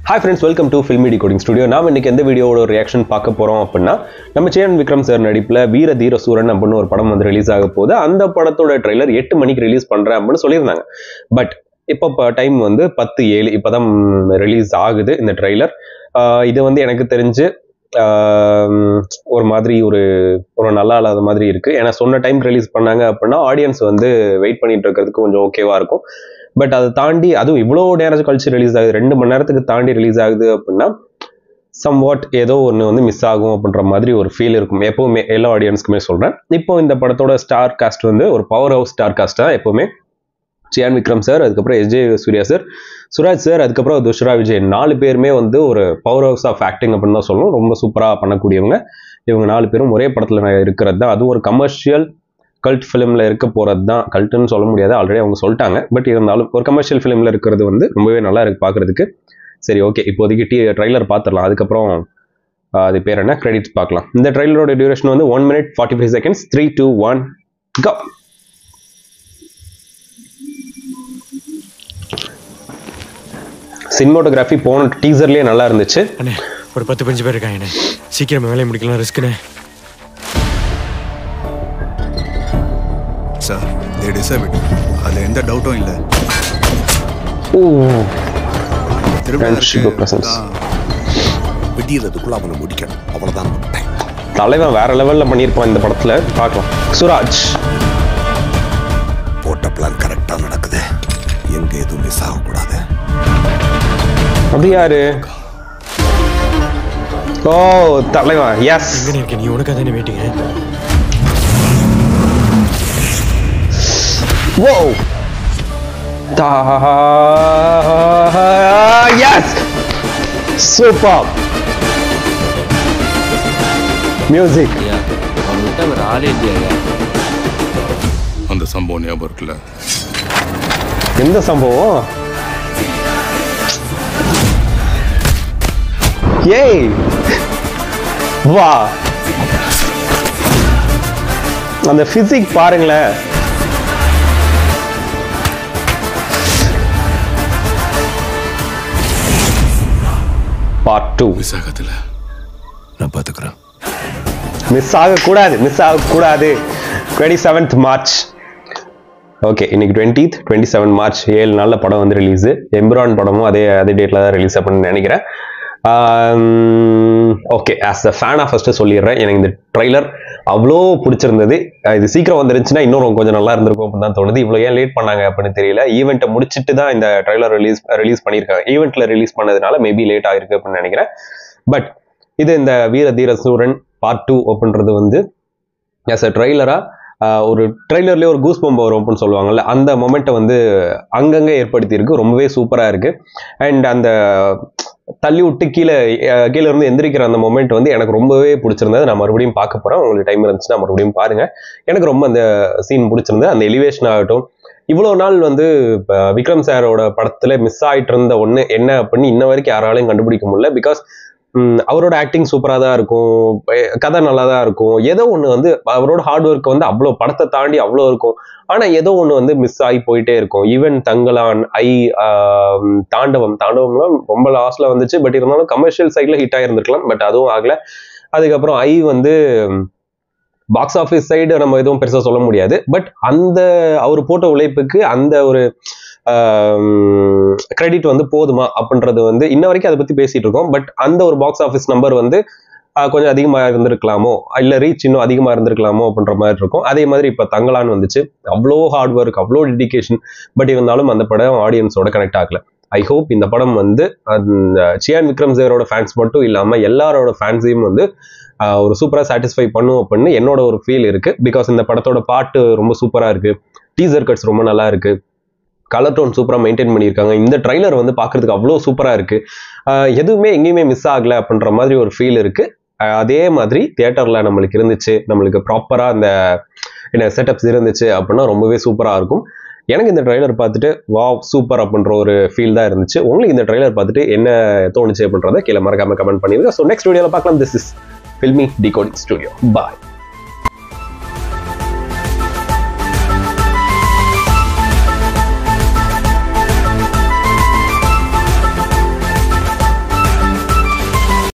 Hi friends, welcome to Filmy Decoding Studio. நாம் இன்னைக்கு எந்த வீடியோவோட ரியாக்ஷன் பார்க்க போறோம் அப்படின்னா நம்ம சியான் விக்ரம் சார் நடிப்புல வீர தீர சூரன் அப்படின்னு ஒரு படம் வந்து ரிலீஸ் ஆக போகுது. அந்த படத்தோட ட்ரெய்லர் 8 மணிக்கு ரிலீஸ் பண்றேன் அப்படின்னு சொல்லியிருந்தாங்க. பட் இப்போ டைம் வந்து 10:07 இப்போதான் ரிலீஸ் ஆகுது இந்த ட்ரெய்லர். இது வந்து எனக்கு தெரிஞ்சு ஒரு மாதிரி ஒரு நல்லா இல்லாத மாதிரி இருக்கு. ஏன்னா சொன்ன டைம் ரிலீஸ் பண்ணாங்க அப்படின்னா ஆடியன்ஸ் வந்து வெயிட் பண்ணிட்டு இருக்கிறதுக்கு கொஞ்சம் ஓகேவா இருக்கும். பட் அதை தாண்டி அதுவும் இவ்வளோ நேரம் கழிச்சு ரிலீஸ் ஆகுது, 2 மணி நேரத்துக்கு தாண்டி ரிலீஸ் ஆகுது அப்படின்னா சம்வாட் ஏதோ ஒன்று வந்து மிஸ் ஆகும் அப்படின்ற மாதிரி ஒரு ஃபீல் இருக்கும் எப்பவுமே, எல்லா ஆடியன்ஸ்க்குமே சொல்றேன். இப்போ இந்த படத்தோட ஸ்டார் காஸ்ட் வந்து ஒரு பவர் ஹவுஸ் ஸ்டார் காஸ்ட் தான் எப்பவுமே. சியான் விக்ரம் சார், அதுக்கப்புறம் எஸ்.ஜே. சூர்யா சார், சுராஜ் சார், அதுக்கப்புறம் துஷ்ரா விஜய், 4 பேருமே வந்து ஒரு பவர் ஹவுஸ் ஆஃப் ஆக்டிங் அப்படின்னு தான் சொல்லணும். ரொம்ப சூப்பராக பண்ணக்கூடியவங்க இவங்க 4 பேரும் ஒரே படத்தில் இருக்கிறது தான். அதுவும் ஒரு கமர்ஷியல் கல்ட் ஃபிலிமில் இருக்க போகிறது தான். கல்ட்டுன்னு சொல்ல முடியாது, ஆல்ரெடி அவங்க சொல்லிட்டாங்க. பட் இருந்தாலும் ஒரு கமர்ஷியல் ஃபிலிமில் இருக்கிறது வந்து ரொம்பவே நல்லா இருக்கு பார்க்குறதுக்கு. சரி, ஓகே, இப்போதைக்கு ட்ரைலர் பார்த்துடலாம். அதுக்கப்புறம் அது பேர் என்ன, கிரெடிட்ஸ் பார்க்கலாம். இந்த ட்ரைலரோட டியூரேஷன் வந்து 1 minute 45 seconds. 3, 2, 1 go. சினிமாட்டோகிராஃபி போன டீசர்லேயே நல்லா இருந்துச்சு. ஒரு 10-15 பேர் இருக்காங்க, சீக்கிரம் வேலையை முடிக்கலாம், ரிஸ்க்குண்ணே. Sir, they deserve it. அதுல எந்த டவுட்டும் இல்லை. விடியறதுக்குள்ள அவனை முடிக்கணும், அவ்வளவுதான். தலைவன் வேற லெவல்ல பண்ணியிருப்பான் இந்த படத்துல, பார்க்கலாம். சுராஜ் போட்ட பிளான் கரெக்டா நடக்குது, எங்க எதுவும் மிஸ் ஆகக்கூடாது. அது யாரு? ஓ, தலைவன். எஸ், நீ உனக்காக தானே வெயிட்டிங்க. Whoa! Yes! Super! Music. அந்த சம்பவம் ஞாபகம் இருக்குல்ல? எந்த சம்பவம்? ஏய், வா, அந்த பிசிக் பாருங்களேன். Part 2 மிஸ் ஆகல, நான் பாத்துக்கிறேன். மிஸ் ஆகக்கூடாது, 27th March. ஓகே, இன்னைக்கு 20th 27 March, 7 நாள்ல படம் வந்து ரிலீஸ். எம்பிரான் படமும் அதே டேட்ல தான் ரிலீஸ் அப்படின்னு நினைக்கிறேன். ஓகே, ஆஸ் அ ஃபேனாக ஃபர்ஸ்ட்டு சொல்லிடுறேன், எனக்கு இந்த ட்ரைலர் அவ்வளோ பிடிச்சிருந்தது. இது சீக்கிரம் வந்துருந்துச்சுன்னா இன்னும் கொஞ்சம் நல்லா இருந்திருக்கும் அப்படின்னு தான் தோணுது. இவ்வளோ ஏன் லேட் பண்ணாங்க அப்படின்னு தெரியல. ஈவெண்ட்டை முடிச்சுட்டு தான் இந்த ட்ரைலர் ரிலீஸ் பண்ணியிருக்காங்க. ஈவெண்ட்டில் ரிலீஸ் பண்ணதுனால மேபி லேட் ஆகிருக்கு அப்படின்னு நினைக்கிறேன். பட் இது இந்த வீர தீர சூரன் Part 2 அப்படின்றது வந்து ஆஸ் அ ட்ரைலராக ஒரு ட்ரெய்லர்லேயே ஒரு கூஸ் பம்ப் வரும் அப்படின்னு சொல்லுவாங்கல்ல, அந்த மொமெண்ட்டை வந்து அங்கங்கே ஏற்படுத்தியிருக்கு. ரொம்பவே சூப்பராக இருக்குது. அண்ட் அந்த தள்ளி விட்டு கீழே இருந்து எந்திரிக்கிற அந்த மொமெண்ட் வந்து எனக்கு ரொம்பவே பிடிச்சிருந்தது. நான் மறுபடியும் பார்க்க போகிறேன். உங்களுக்கு டைம் இருந்துச்சுன்னா மறுபடியும் பாருங்கள். எனக்கு ரொம்ப அந்த சீன் பிடிச்சிருந்தது. அந்த எலிவேஷன் ஆகட்டும், இவ்வளோ நாள் வந்து விக்ரம் சாரோட படத்தில் மிஸ் ஆகிட்டு இருந்த ஒன்று என்ன அப்படின்னு இன்ன வரைக்கும் யாராலையும் கண்டுபிடிக்க முடியல. பிகாஸ் அவரோட ஆக்டிங் சூப்பராக தான் இருக்கும், கதை நல்லா தான் இருக்கும், ஏதோ ஒன்று வந்து அவரோட ஹார்ட் ஒர்க் வந்து அவ்வளோ படத்தை தாண்டி அவ்வளோ இருக்கும். ஆனால் ஏதோ ஒன்று வந்து மிஸ் ஆகி போயிட்டே இருக்கும். ஈவன் தங்கலான், தாண்டவம்லாம் ரொம்ப லாஸ்ட்ல வந்துச்சு. பட் இருந்தாலும் கமர்ஷியல் சைட்ல ஹிட் ஆகிருந்துருக்கலாம், பட் அதுவும் ஆகலை. அதுக்கப்புறம் வந்து பாக்ஸ் ஆஃபீஸ் சைடு நம்ம எதுவும் பெருசாக சொல்ல முடியாது. பட் அந்த அவர் போட்ட உழைப்புக்கு அந்த ஒரு கிரெடிட் வந்து போதுமா அப்படின்றது வந்து இன்ன வரைக்கும் அதை பற்றி பேசிட்டு இருக்கோம். பட் அந்த ஒரு பாக்ஸ் ஆஃபீஸ் நம்பர் வந்து கொஞ்சம் அதிகமாக இருந்திருக்கலாமோ, இல்லை ரீச் இன்னும் அதிகமாக இருந்திருக்கலாமோ அப்படின்ற மாதிரி இருக்கும். அதே மாதிரி இப்போ தங்கலான்னு வந்துச்சு. அவ்வளோ ஹார்ட் ஒர்க், அவ்வளோ டெடிகேஷன். பட் இருந்தாலும் அந்த படம் ஆடியன்ஸோட கனெக்ட் ஆகல. ஐ ஹோப் இந்த படம் வந்து சியான் விக்ரம் சாரோட ஃபேன்ஸ் மட்டும் இல்லாமல் எல்லாரோட ஃபேன்ஸையும் வந்து ஒரு சூப்பராக சாட்டிஸ்ஃபை பண்ணும் அப்படின்னு என்னோட ஒரு ஃபீல் இருக்கு. பிகாஸ் இந்த படத்தோட பாட்டு ரொம்ப சூப்பராக இருக்கு, டீசர் கட்ஸ் ரொம்ப நல்லா இருக்கு, கலர் டோன் சூப்பராக மெயின்டைன் பண்ணியிருக்காங்க. இந்த ட்ரைலர் வந்து பார்க்கறதுக்கு அவ்வளோ சூப்பராக இருக்கு. எதுவுமே எங்கேயுமே மிஸ் ஆகலை அப்படின்ற மாதிரி ஒரு ஃபீல் இருக்கு. அதே மாதிரி தியேட்டர்ல நம்மளுக்கு இருந்துச்சு, நம்மளுக்கு ப்ராப்பரா அந்த செட்டப்ஸ் இருந்துச்சு அப்படின்னா ரொம்பவே சூப்பரா இருக்கும். எனக்கு இந்த ட்ரைலர் பார்த்துட்டு வாவ் சூப்பர் அப்படின்ற ஒரு ஃபீல் தான் இருந்துச்சு. உங்களுக்கு இந்த ட்ரைலர் பார்த்துட்டு என்ன தோணுச்சு அப்படின்றத கீழே மறக்காம கமெண்ட் பண்ணிருங்க. ஸோ நெக்ஸ்ட் வீடியோவில் பார்க்கலாம். This is Filmy Decoding Studio. Bye.